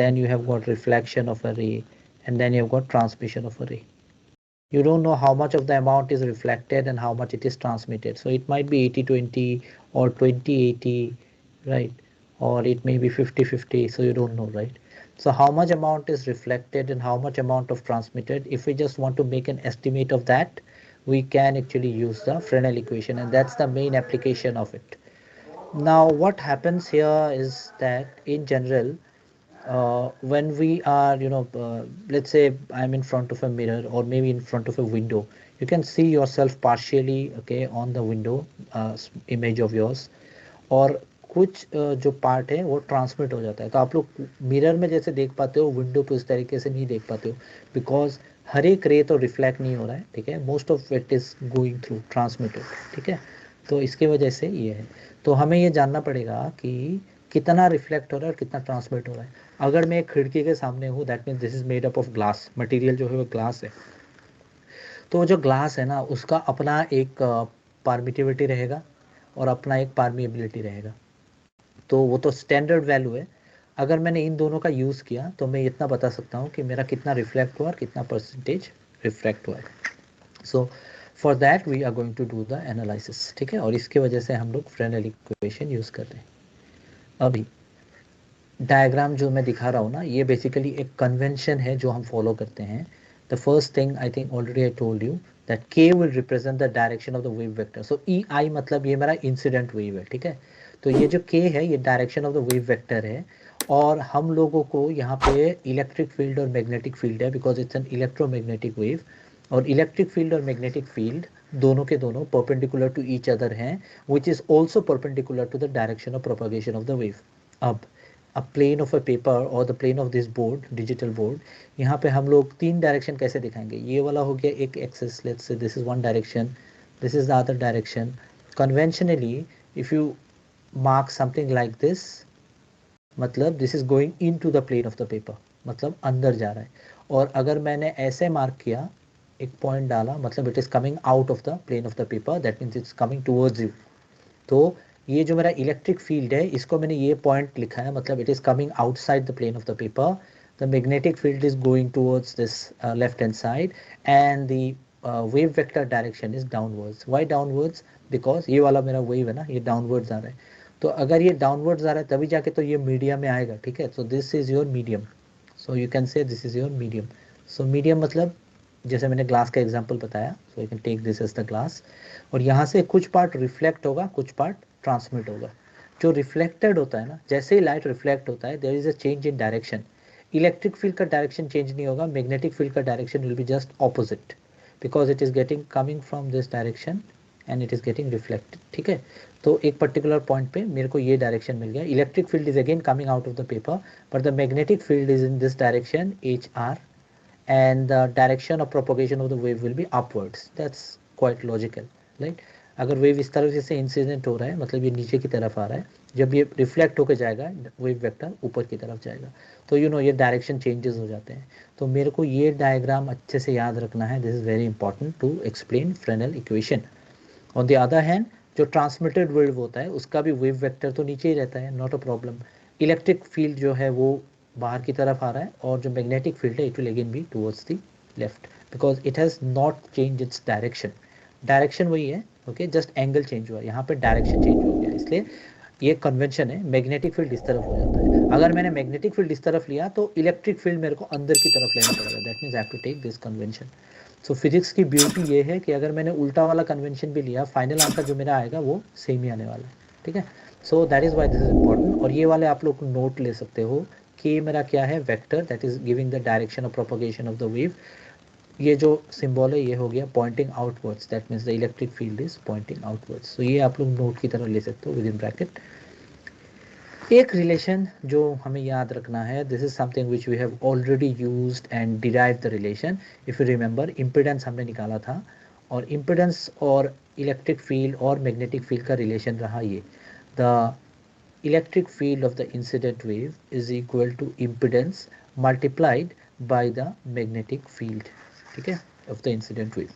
then you have got reflection of a ray, and then you have got transmission of a ray. You don't know how much of the amount is reflected and how much it is transmitted. So it might be 80-20 or 20-80, right? Or it may be 50-50, so you don't know, right? So how much amount is reflected and how much amount of transmitted, if we just want to make an estimate of that, we can actually use the Fresnel equation, and that's the main application of it. Now what happens here is that in general, when we are, let's say I'm in front of a mirror or maybe in front of a window, you can see yourself partially, okay, on the window image of yours, और कुछ जो part है वो transmit हो जाता है. तो आप लोग मिरर में जैसे देख पाते हो, विंडो पे उस तरीके से नहीं देख पाते हो, बिकॉज हर एक रे तो रिफ्लेक्ट नहीं हो रहा है, ठीक है, most of it is going through transmitted, ठीक है. तो इसके वजह से ये है. तो हमें ये जानना पड़ेगा कि कितना रिफ्लेक्ट हो रहा है और कितना ट्रांसमिट हो रहा है. अगर मैं एक खिड़की के सामने हूँ, that means this is made up of glass, material जो है वो ग्लास है. तो जो ग्लास है ना, उसका अपना एक परमिटिविटी रहेगा और अपना एक परमिएबिलिटी रहेगा. तो वो तो स्टैंडर्ड वैल्यू है. अगर मैंने इन दोनों का यूज़ किया तो मैं इतना बता सकता हूँ कि मेरा कितना रिफ्लेक्ट हुआ और कितना परसेंटेज रिफ्लेक्ट हुआ है. So for that we are going to do the analysis, ठीक है. और इसके वजह से हम लोग फ्रेनेल इक्वेशन यूज़ कर रहे हैं. अभी डायग्राम जो मैं दिखा रहा हूँ ना, ये बेसिकली एक कन्वेंशन है जो हम फॉलो करते हैं. The first thing I think already I told you that K will represent the direction of the wave vector. So E I मतलब ये मेरा इंसिडेंट वेव है, ठीक है. तो ये जो के है ये direction of the wave vector है. और हम लोगों को यहाँ पे इलेक्ट्रिक फील्ड और मैग्नेटिक फील्ड है, because it's an electromagnetic wave. और इलेक्ट्रिक फील्ड और मैग्नेटिक फील्ड दोनों के दोनों परपेंडिकुलर टू ईच अदर हैं, which is also perpendicular to the direction of propagation of the wave. अब a plane of a paper और the plane of this board, digital board, यहाँ पे हम लोग तीन डायरेक्शन कैसे दिखाएंगे. ये वाला हो गया एक axis, let's say this is one direction, this is the other direction. Conventionally if you mark something like this, मतलब this is going in to the plane of the paper, मतलब अंदर जा रहा है. और अगर मैंने ऐसे मार्क किया, एक पॉइंट डाला, मतलब it is coming out of the plane of the paper, that means it's coming towards you. तो ये जो मेरा इलेक्ट्रिक फील्ड है, इसको मैंने ये पॉइंट लिखा है, मतलब it is coming outside the plane of the paper. The magnetic field is going towards this left hand side, and the wave vector direction is downwards. Why downwards? Because ये वाला मेरा वेव है ना, ये downwards आ रहा है. तो अगर ये डाउनवर्ड्स आ रहा है तभी जाके तो ये मीडियम में आएगा, ठीक है. So this is your medium. So you can say this is your medium. So medium मतलब जैसे मैंने ग्लास का एग्जांपल बताया, so you can take this as the glass. और यहाँ से कुछ पार्ट रिफ्लेक्ट होगा, कुछ पार्ट ट्रांसमिट होगा. जो रिफ्लेक्टेड होता है ना, जैसे ही लाइट रिफ्लेक्ट होता है, there is a change in direction. Electric field का डायरेक्शन चेंज नहीं होगा, मैग्नेटिक फील्ड का direction will be just opposite, because it is getting coming from this direction and it is getting reflected, ठीक है. तो एक पर्टिकुलर पॉइंट पे मेरे को ये डायरेक्शन मिल गया. Electric field is again coming out of the paper, but the magnetic field is in this direction H R, and the direction of propagation of the wave will be upwards. That's quite logical, right? अगर wave इस तरफ से incident हो रहा है, मतलब ये नीचे की तरफ आ रहा है, जब ये रिफ्लेक्ट होकर जाएगा वेव वेक्टर ऊपर की तरफ जाएगा, तो ये डायरेक्शन चेंजेस हो जाते हैं. तो मेरे को ये डायग्राम अच्छे से याद रखना है. This is very important to explain Fresnel equation. On the other hand, जो ट्रांसमिटेड वेव होता है उसका भी वेव वेक्टर तो नीचे ही रहता है, not a problem. Electric field जो है वो बाहर की तरफ आ रहा है, और जो मैग्नेटिक फील्ड है it will again be towards the left, because it has not change its direction. Direction वही है, ओके, जस्ट एंगल चेंज हुआ, यहाँ पे डायरेक्शन चेंज हो गया. इसलिए ये कन्वेंशन है, मैग्नेटिक फील्ड इस तरफ हो जाता है. अगर मैंने मैग्नेटिक फील्ड इस तरफ लिया तो इलेक्ट्रिक फील्ड मेरे को अंदर की तरफ लेना पड़ेगा. That means I have to take this convention. So physics की ब्यूटी ये है कि अगर मैंने उल्टा वाला कन्वेंशन भी लिया, फाइनल आंसर जो मेरा आएगा वो सेम ही आने वाला है, ठीक है. So that is why this is important. और ये वाले आप लोग नोट ले सकते हो कि मेरा क्या है, vector, that is giving the direction of propagation of the wave. ये जो सिंबल है ये हो गया pointing outwards, that means the electric field is pointing outwards. So ये आप लोग नोट की तरह ले सकते हो विद इन ब्रैकेट. एक रिलेशन जो हमें याद रखना है, this is something which we have already used and derive the relation. If you remember, impedance हमने निकाला था, और इम्पिडेंस और इलेक्ट्रिक फील्ड और मैग्नेटिक फील्ड का रिलेशन रहा ये. The electric field of the incident wave is equal to impedance multiplied by the magnetic field, ठीक है, of the incident wave.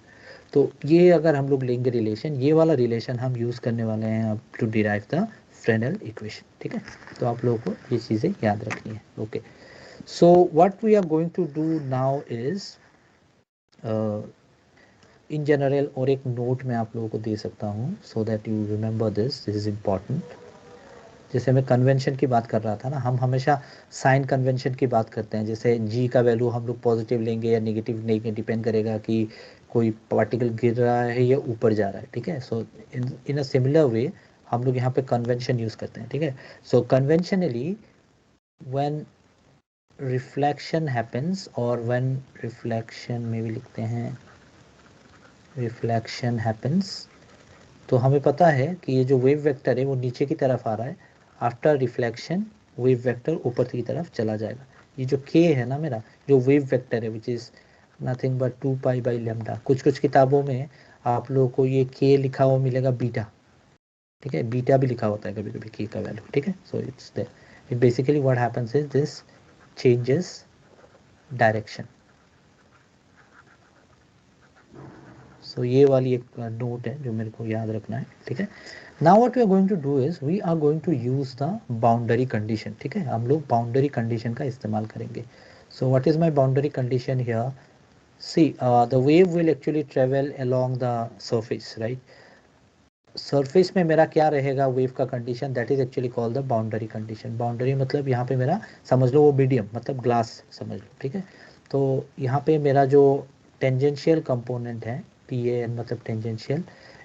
तो ये अगर हम लोग लेंगे रिलेशन, ये वाला रिलेशन हम यूज़ करने वाले हैं अब to derive the Fresnel equation, ठीक है. तो आप लोगों को ये चीज़ें याद रखनी है, okay. So what we are going to do now is in general, और एक नोट मैं आप लोगों को दे सकता हूँ so that you remember this is important. जैसे मैं कन्वेंशन की बात कर रहा था ना, हम हमेशा साइन कन्वेंशन की बात करते हैं। जैसे जी का वैल्यू हम लोग पॉजिटिव लेंगे या नेगेटिव लेंगे, डिपेंड करेगा कि कोई पार्टिकल गिर रहा है या ऊपर जा रहा है, ठीक है। सो इन अ सिमिलर वे हम लोग यहाँ पे कन्वेंशन यूज़ करते हैं, ठीक है। सो कन्वेंशनली व्हेन रिफ्लेक्शन हैपन्स, और व्हेन रिफ्लेक्शन में भी लिखते हैं रिफ्लेक्शन हैपन्स, तो हमें पता है कि ये जो वेव वेक्टर है वो नीचे की तरफ आ रहा है। आफ्टर रिफ्लेक्शन वेव वेक्टर ऊपर की तरफ चला जाएगा। ये जो k है ना मेरा, जो वेव वेक्टर है विच इज़ नथिंग बट 2π/λ। कुछ कुछ किताबों में आप लोगों को ये k लिखा हुआ मिलेगा बीटा, ठीक है। बीटा भी लिखा होता है कभी कभी k का वैल्यू, ठीक है। So it's there. It basically what happens is this changes direction. So ये वाली एक नोट है जो मेरे को याद रखना है, ठीक है। Now what we are going to do is we are going to use the boundary condition, ठीक है। हम लोग बाउंड्री कंडीशन का इस्तेमाल करेंगे। So what is my boundary condition here? See the wave will actually travel along the surface, right. Surface में मेरा क्या रहेगा वेव का condition, that is actually called the boundary condition. Boundary मतलब यहाँ पे मेरा समझ लो वो मीडियम मतलब ग्लास समझ लो, ठीक है। तो यहाँ पे मेरा जो टेंजेंशियल कंपोनेंट है TAN मतलब tangential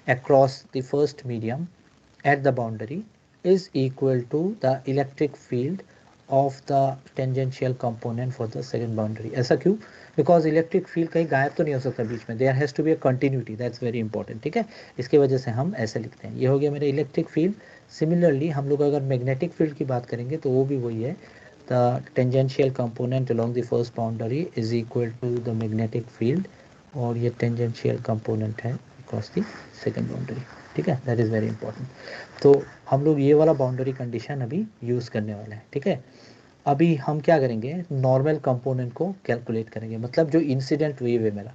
across the first medium at the boundary is equal to the electric field of the tangential component for the second boundary. ऐसा क्यों? Because electric field कहीं गायब तो नहीं हो सकता बीच में, there has to be a continuity, that's very important, ठीक है। इसकी वजह से हम ऐसे लिखते हैं। ये हो गया मेरा इलेक्ट्रिक फील्ड। सिमिलरली हम लोग अगर मैग्नेटिक फील्ड की बात करेंगे तो वो भी वही है, the tangential component along the first boundary is equal to the magnetic field, और ये tangential component है across the second boundary, ठीक है। That is very important. तो हम लोग ये वाला बाउंड्री कंडीशन अभी यूज़ करने वाले हैं, ठीक है। अभी हम क्या करेंगे, नॉर्मल कंपोनेंट को कैलकुलेट करेंगे, मतलब जो इंसिडेंट वेव है मेरा।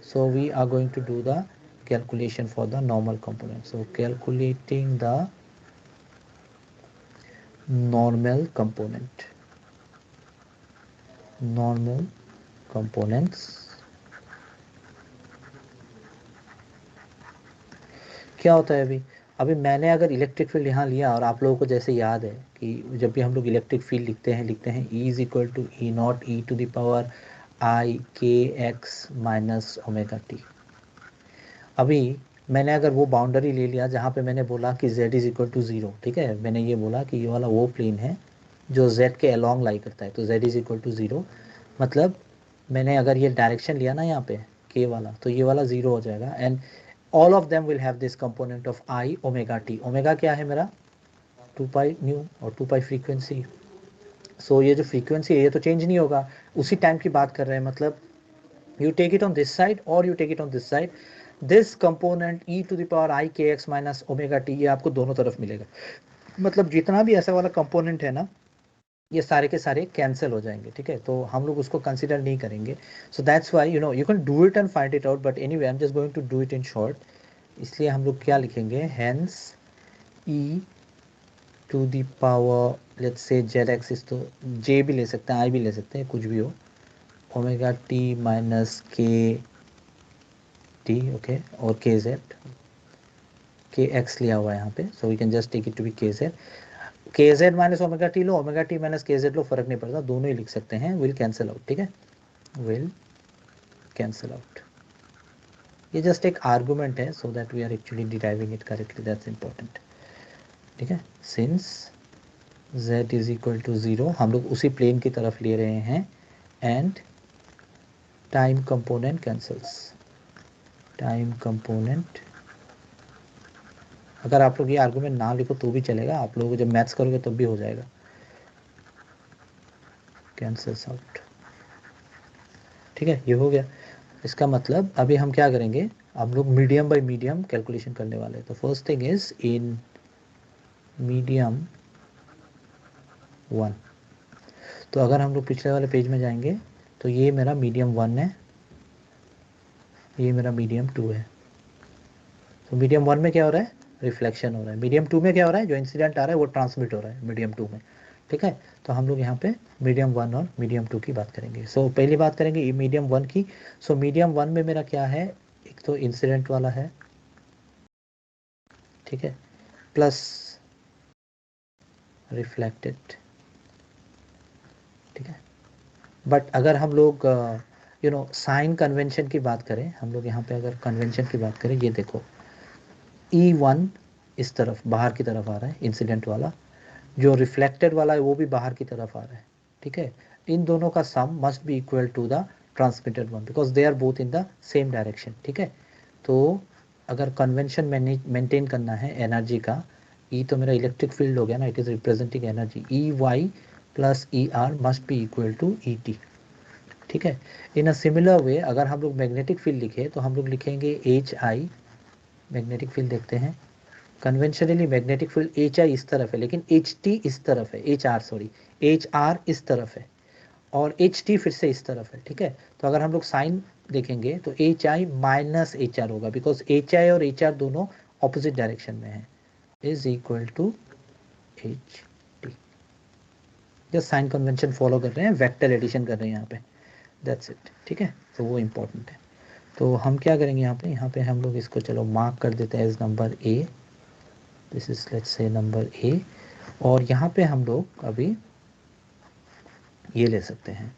So we are going to do the calculation for the normal component. So calculating the normal component, normal components. क्या होता है अभी, अभी मैंने अगर इलेक्ट्रिक फील्ड यहाँ लिया, और आप लोगों को जैसे याद है कि जब भी हम लोग इलेक्ट्रिक फील्ड लिखते हैं E is equal to E naught E to the power I k x minus omega T. अभी मैंने अगर वो बाउंड्री ले लिया जहाँ पे मैंने बोला कि z इज इक्वल टू 0, ठीक है। मैंने ये बोला कि ये वाला वो प्लेन है जो z के अलॉन्ग लाई करता है, तो z इज इक्वल टू 0। मतलब मैंने अगर ये डायरेक्शन लिया ना यहाँ पे k वाला, तो ये वाला 0 हो जाएगा। And all of them will have this component of I omega t। Omega क्या है मेरा 2π न्यू और 2π फ्रीक्वेंसी। सो ये जो फ्रीक्वेंसी है ये तो चेंज नहीं होगा, उसी टाइम की बात कर रहे हैं। मतलब you take it on this side or you take it on this side, this component e to the power I kx minus omega t ये आपको दोनों तरफ मिलेगा। मतलब जितना भी ऐसा वाला कंपोनेंट है ना, ये सारे के सारे कैंसिल हो जाएंगे, ठीक है। तो हम लोग उसको कंसिडर नहीं करेंगे। So that's why you know you can do it and find it out, but anyway I am just going to do it in short. इसलिए हम लोग क्या लिखेंगे, hence e to the power let's say Z axis, तो j भी ले सकते हैं, i भी ले सकते हैं, कुछ भी हो, ओमेगा t माइनस के टी, ओके, और के जेड, के एक्स लिया हुआ है यहाँ पे, so we can just take it to be K Z minus omega T लो, omega T minus K Z लो, फर्क नहीं पड़ता, दोनों ही लिख सकते हैं, विल कैंसिल आउट, ठीक है, विल कैंसिल आउट। ये जस्ट एक आर्गुमेंट है so that we are actually deriving it correctly, that's important, ठीक है। Since z is equal to 0 हम लोग उसी प्लेन की तरफ ले रहे हैं, and time component cancels, time component. अगर आप लोग ये आर्गुमेंट ना लिखो तो भी चलेगा, आप लोग जब मैथ्स करोगे तब भी हो जाएगा, कैंसल्स आउट, ठीक है। ये हो गया। इसका मतलब अभी हम क्या करेंगे, हम लोग मीडियम बाय मीडियम कैलकुलेशन करने वाले हैं। तो first thing is in medium 1, तो अगर हम लोग पिछले वाले पेज में जाएंगे तो ये मेरा मीडियम 1 है, ये मेरा मीडियम 2 है। तो मीडियम 1 में क्या हो रहा है, रिफ्लेक्शन हो रहा है। मीडियम 2 में क्या हो रहा है, जो इंसिडेंट आ रहा है वो ट्रांसमिट हो रहा है मीडियम 2 में, ठीक है। तो हम लोग यहाँ पे मीडियम 1 और मीडियम 2 की बात करेंगे। सो पहली बात करेंगे मीडियम 1 की। सो मीडियम 1 में मेरा क्या है, एक तो इंसिडेंट वाला है, ठीक है, प्लस रिफ्लेक्टेड, ठीक है। बट अगर हम लोग साइन कन्वेंशन की बात करें, हम लोग यहाँ पे अगर कन्वेंशन की बात करें, ये देखो E1 इस तरफ बाहर की तरफ आ रहा है इंसिडेंट वाला, जो रिफ्लेक्टेड वाला है वो भी बाहर की तरफ आ रहा है, ठीक है। इन दोनों का sum must be equal to the transmitted one because they are both in the same direction, ठीक है। तो अगर कन्वेंशन मेंटेन करना है एनर्जी का, ई तो मेरा इलेक्ट्रिक फील्ड हो गया ना, it is representing energy, E Y plus E R must be equal to E T, ठीक है। इन अ सिमिलर वे अगर हम लोग मैग्नेटिक फील्ड लिखे तो हम लोग लिखेंगे एच आई, मैग्नेटिक फील्ड देखते हैं, conventionally magnetic field H I इस तरफ है, लेकिन एच टी इस तरफ है, H R sorry, H R इस तरफ है और एच टी फिर से इस तरफ है, ठीक है। तो अगर हम लोग साइन देखेंगे तो H I minus H R होगा बिकॉज एच आई और एच आर दोनों ऑपोजिट डायरेक्शन में है, is equal to H T. Just sign convention follow कर रहे हैं, वेक्टर एडिशन कर रहे हैं यहाँ पे, दैट्स इट, ठीक है। तो वो इम्पोर्टेंट है। तो हम क्या करेंगे यहाँ पे हम लोग इसको चलो मार्क कर देते हैं as number A, this is let's say number A. और यहाँ पे हम लोग अभी ये ले सकते हैं।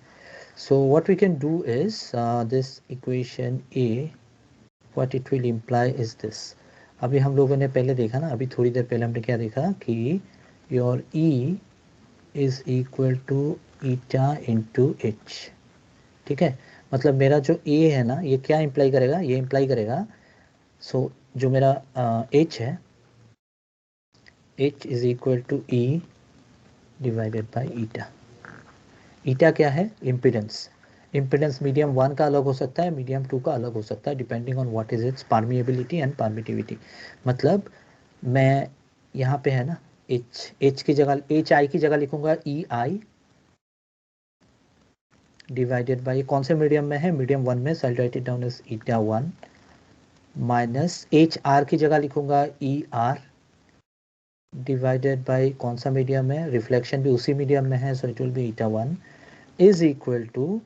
So what we can do is this equation A, what it will imply is this. अभी हम लोगों ने पहले देखा ना, अभी थोड़ी देर पहले हमने क्या देखा कि your E is equal to eta into H, ठीक है। मतलब मेरा जो ए है ना, ये क्या इम्प्लाई करेगा, ये इम्प्लाई करेगा जो मेरा एच है, H is equal to E divided by eta. Eta क्या है, इम्पिडेंस। इम्पिडेंस मीडियम 1 का अलग हो सकता है, मीडियम 2 का अलग हो सकता है, depending on what is it's permeability and permittivity. मतलब मैं यहाँ पे है ना, एच की जगह, एच आई की जगह लिखूंगा ई आई डिवाइडेड बाई, कौन से मीडियम में है, मीडियम 1 में, so I write it down as eta 1 minus H R की जगह लिखूंगा ई आर डिवाइडेड बाई कौन सा मीडियम है, रिफ्लेक्शन भी उसी मीडियम में है, so it will be eta 1 is equal to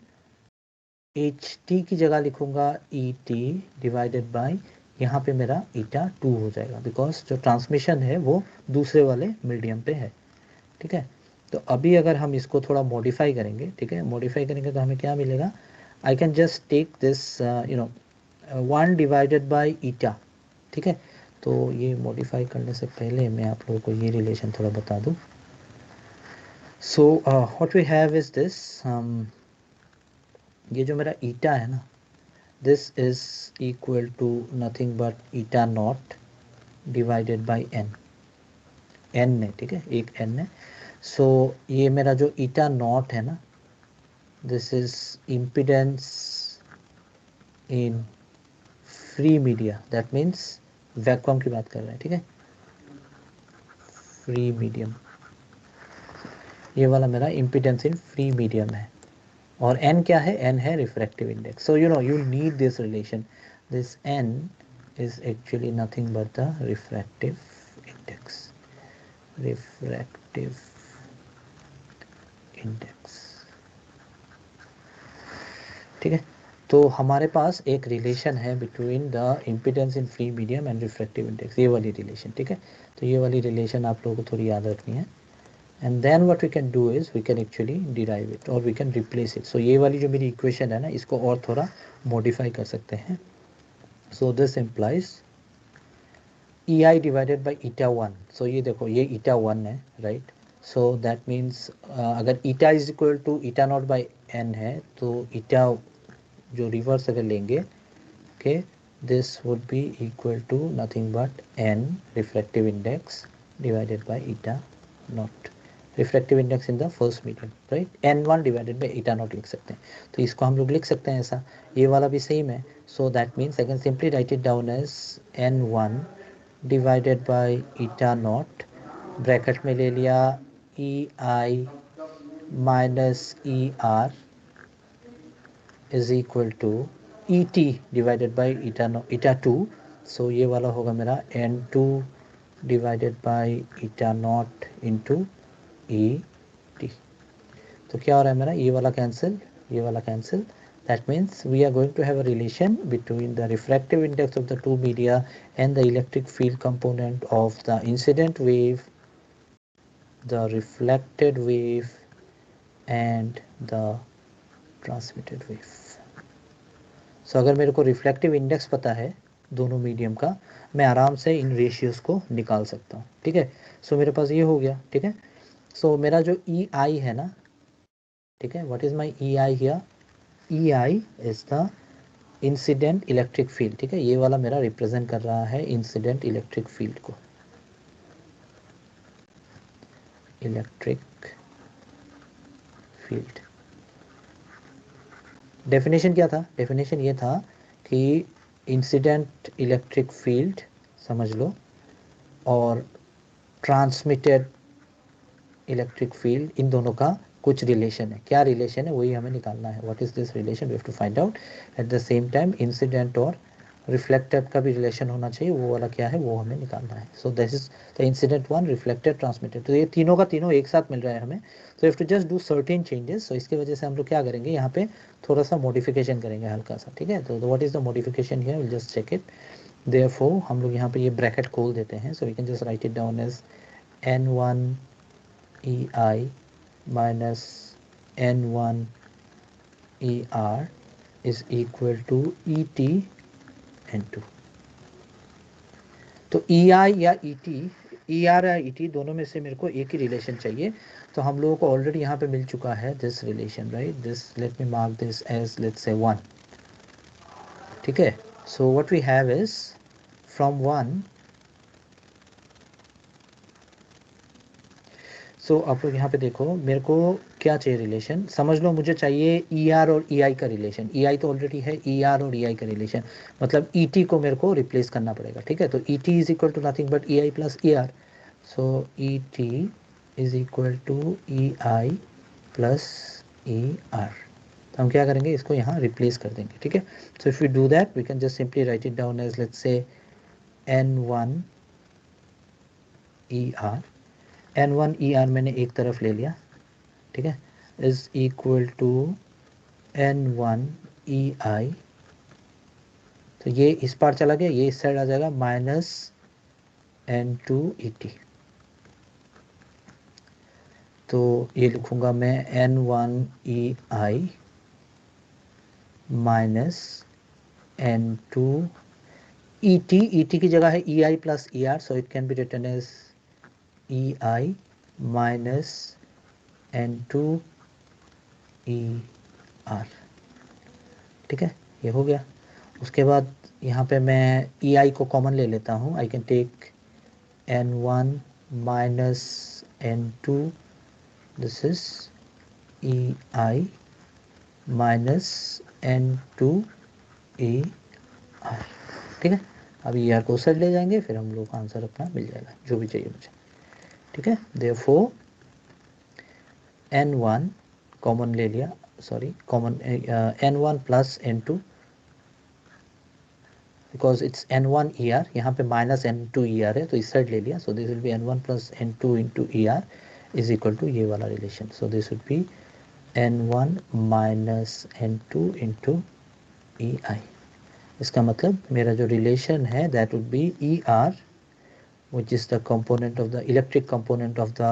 H T की जगह लिखूंगा ई टी डिवाइडेड बाई, यहाँ पे मेरा ईटा 2 हो जाएगा बिकॉज जो ट्रांसमिशन है वो दूसरे वाले मीडियम पे है, ठीक है। तो अभी अगर हम इसको थोड़ा मॉडिफाई करेंगे, ठीक है, मॉडिफाई करेंगे तो हमें क्या मिलेगा, I can just take this 1 divided by eta, ठीक है। तो ये मॉडिफाई करने से पहले मैं आप लोगों को ये रिलेशन थोड़ा बता दूं। So what we have is this, ये जो मेरा ईटा है ना, this is equal to nothing but eta naught divided by N, N है, ठीक है, एक एन है। सो ये मेरा जो ईटा नॉट है ना, this is impedance in free media, that means vacuum की बात कर रहे हैं, ठीक है, फ्री मीडियम, ये वाला मेरा इम्पिडेंस इन फ्री मीडियम है। और n क्या है, n है refractive index. So you need this relation, this n is actually nothing but the refractive index, refractive index, ठीक है। तो हमारे पास एक रिलेशन है between the impedance in free medium and refractive index, ये वाली रिलेशन, ठीक है। तो ये वाली रिलेशन आप लोगों को थोड़ी याद रखनी है। And then what we can do is we can actually derive it और we can replace it. So ये वाली जो मेरी इक्वेशन है ना, इसको और थोड़ा मॉडिफाई कर सकते हैं। So this implies E I divided by ईटा 1। सो ये देखो, ये ईटा 1 है, राइट। सो दैट मीन्स अगर eta is equal to eta naught by N है, तो ईटा जो रिवर्स अगर लेंगे, okay, this would be equal to nothing but N refractive index divided by eta naught, refractive index in the first medium, right, n1 divided by eta naught लिख सकते हैं। तो इसको हम लोग लिख सकते हैं ऐसा, ये वाला भी सेम है। So that means I can simply write it down as n1 divided by eta not, bracket में ले लिया E I minus E R is equal to E T divided by eta 2। So ये वाला होगा मेरा n2 divided by eta not into E t। तो क्या हो रहा है मेरा, ये वाला कैंसिल, ये वाला cancel. That means we are going to have a relation between the refractive index of the two media and the electric field component of the incident wave, the reflected wave and the transmitted wave. So अगर मेरे को refractive index पता है दोनों medium का, मैं आराम से इन रेशियोज को निकाल सकता हूँ. ठीक है, सो मेरे पास ये हो गया. ठीक है, सो मेरा जो ई आई है ना, ठीक है, what is my E I hear, E I is the incident electric field. ठीक है, ये वाला मेरा रिप्रेजेंट कर रहा है इंसिडेंट इलेक्ट्रिक फील्ड को, इलेक्ट्रिक फील्ड. डेफिनेशन क्या था, डेफिनेशन ये था कि इंसिडेंट इलेक्ट्रिक फील्ड समझ लो और ट्रांसमिटेड इलेक्ट्रिक फील्ड, इन दोनों का कुछ रिलेशन है. क्या रिलेशन है वही हमें निकालना है. What is this relation, we have to find out. At the same time incident और रिफ्लेक्टेड का भी रिलेशन होना चाहिए, वो वाला क्या है वो हमें निकालना है. So this is the incident one, reflected, transmitted. तो ये तीनों का तीनों एक साथ मिल रहा है हमें. तो have to just do certain changes. So इसकी वजह से हम लोग क्या करेंगे, यहाँ पे थोड़ा सा मॉडिफिकेशन करेंगे हल्का सा. ठीक है, तो what is the modification here, will just check it. Therefore हम लोग यहाँ पे ये ब्रैकेट खोल देते हैं. So we can just write it down as n1 ei minus n1 er is equal to et n2. तो ei या et, er या et दोनों में से मेरे को एक ही रिलेशन चाहिए. तो हम लोगों को ऑलरेडी यहाँ पे मिल चुका है this relation, right. This, let me mark this as let's say 1. ठीक है, so what we have is from 1. So आप लोग यहाँ पे देखो, मेरे को क्या चाहिए रिलेशन, समझ लो मुझे चाहिए ई आर और ई आई का रिलेशन. ई आई तो ऑलरेडी है, ई आर और ई आई का रिलेशन, मतलब ई टी को मेरे को रिप्लेस करना पड़ेगा. ठीक है, तो E T is equal to nothing but E I plus E R. So E T is equal to E I plus E R. तो हम क्या करेंगे, इसको यहाँ रिप्लेस कर देंगे. ठीक है, so if you do that we can just simply write it down as let's say n1 E R. n1 E R मैंने एक तरफ ले लिया. ठीक है, is equal to n1 E आई. तो ये इस पार चला गया, ये इस साइड आ जाएगा, माइनस n2 ई टी. तो ये लिखूंगा मैं n1 E I minus n2 E T. E T की जगह है E I plus E R, so it can be written as E I minus n2 E R. ठीक है, ये हो गया. उसके बाद यहाँ पे मैं ई आई को कॉमन ले लेता हूँ. I can take n1 minus n2, this is E I minus n2 E R. ठीक है, अब ई आर को उस साइड ले जाएंगे, फिर हम लोग का आंसर अपना मिल जाएगा जो भी चाहिए मुझे. ठीक है, देयरफॉर n1 कॉमन ले लिया, sorry common n1 plus n2 because it's n1 ER, यहाँ पे माइनस n2 ER है तो इस साइड ले लिया. So this will be n1 plus n2 into ER is equal to ये वाला relation. So this will be n1 minus n2 into EI. इसका मतलब मेरा जो रिलेशन है that would be ER which is the component of the electric component of the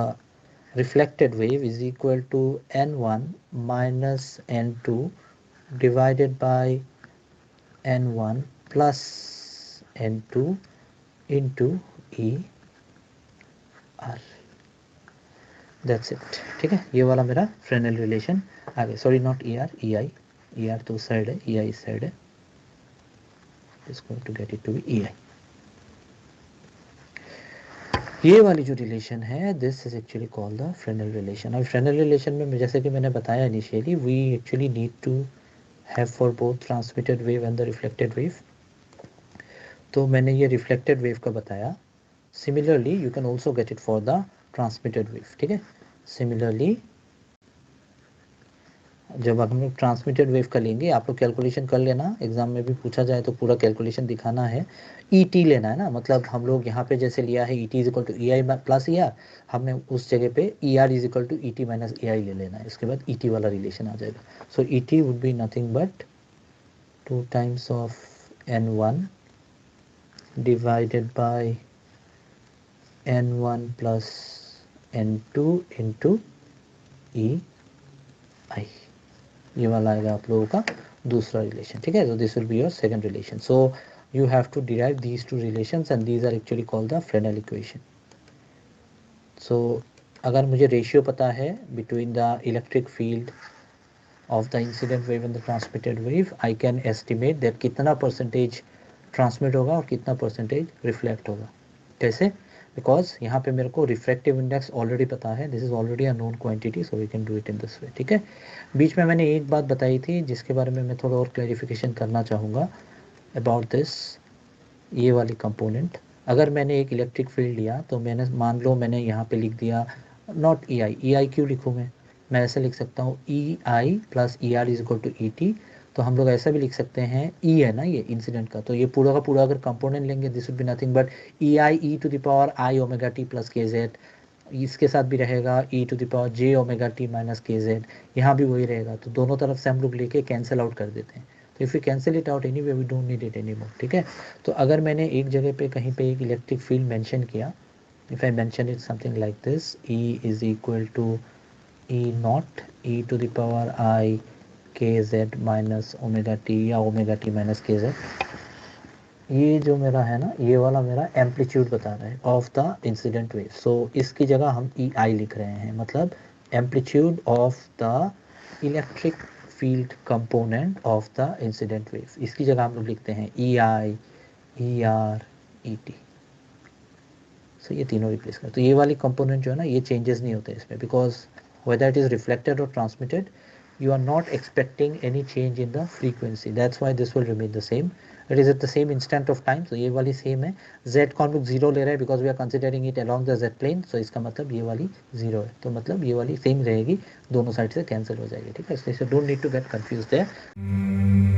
reflected wave is equal to n1 minus n2 divided by n1 plus n2 into E R. That's it. ठीक है, ये वाला मेरा Fresnel relation आ गया. Sorry not E R, E I. E R तो side है, E I इस साइड है. Is going to get it to be E I. ये वाली जो रिलेशन है this is actually called the Fresnel relation. और फ्रेनेल रिलेशन में जैसे कि मैंने बताया initially, we actually need to have for both transmitted wave and the reflected wave. तो मैंने ये रिफ्लेक्टेड वेव का बताया. Similarly you can also get it for the transmitted wave. ठीक है, सिमिलरली जब हम लोग ट्रांसमिटेड वेव का लेंगे, आप लोग कैलकुलेशन कर लेना, एग्जाम में भी पूछा जाए तो पूरा कैलकुलेशन दिखाना है। ईटी लेना है ना, मतलब हम लोग यहाँ पे जैसे लिया है ET is equal to E I plus E R, हमने उस जगह पे E R is equal to E T minus A I ले लेना है, इसके बाद ईटी वाला रिलेशन आ जाएगा। So ET would be nothing but 2 times of n1 divided by n1 plus n2 into e आई, ये वाला आएगा आप लोगों का दूसरा रिलेशन, ठीक है। तो this will be your second relation. So you have to derive these two relations and these are actually called the Fresnel equation. So अगर मुझे रेशियो पता है between the electric field of the incident wave and the transmitted wave, I can estimate that कितना percentage transmit होगा और कितना percentage reflect होगा। कैसे? बिकॉज यहाँ पे मेरे को रिफ्रैक्टिव इंडेक्स ऑलरेडी पता है, this is already a known quantity, so we can do it in this way, ठीक है। बीच में मैंने एक बात बताई थी जिसके बारे में मैं थोड़ा और क्लैरिफिकेशन करना चाहूँगा अबाउट दिस, ये वाली कंपोनेंट। अगर मैंने एक इलेक्ट्रिक फील्ड लिया तो मैंने मान लो मैंने यहाँ पे लिख दिया नॉट ई आई क्यों लिखूँ मैं ऐसे लिख सकता हूँ E I plus E R is equal to E T. तो हम लोग ऐसा भी लिख सकते हैं, ई है ना ये इंसिडेंट का, तो ये पूरा का पूरा अगर कंपोनेंट लेंगे this would be nothing but E I E to the power I omega T plus K Z, इसके साथ भी रहेगा E to the power J omega T minus K Z, यहाँ भी वही रहेगा। तो दोनों तरफ से हम लोग लेके कैंसिल आउट कर देते हैं। तो if you cancel it out anyway we don't need it any more, ठीक है। तो अगर मैंने एक जगह पे कहीं पे एक इलेक्ट्रिक फील्ड मेंशन किया, if I mention it something like this, E is equal to E naught E to the power I K Z minus omega T या omega T minus K Z, ये जो मेरा है ना, ये वाला मेरा एम्पलीट्यूड बता रहा है ऑफ द इंसिडेंट वेव। सो इसकी जगह हम ई आई लिख रहे हैं, मतलब amplitude of the electric field component of the incident wave, इसकी जगह हम लोग लिखते हैं ई I E R E T. सो ये तीनों रिप्लेस कर, तो ये वाली कंपोनेंट जो है ना ये चेंजेस नहीं होते इसमें, because whether it is reflected or transmitted you are not expecting any change in the frequency, that's why this will remain the same, it is at the same instant of time। तो ये वाली same है, z को हम लोग zero ले रहे हैं because we are considering it along the z plane, so इसका मतलब ये वाली जीरो है, तो मतलब ये वाली सेम रहेगी, दोनों साइड से कैंसिल हो जाएगी, ठीक है। इसलिए don't need to get confuse there.